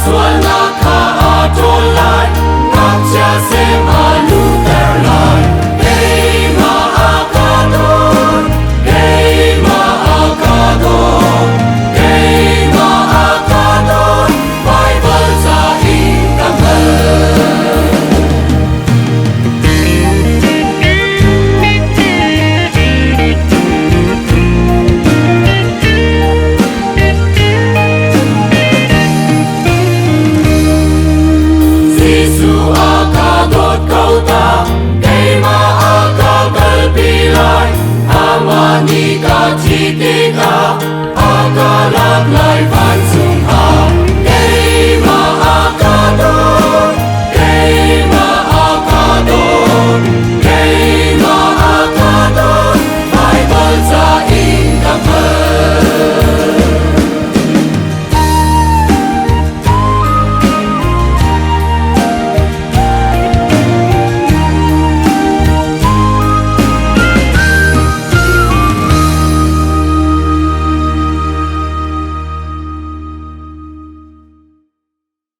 Sual na ka atol lai, kapcha sem aluter lai. Hey maakadon, hey maakadon, hey maakadon, Bible sa intamel. Giêsu akadot kauta, kay maakagal pilay, amani ka chitika, akalaglay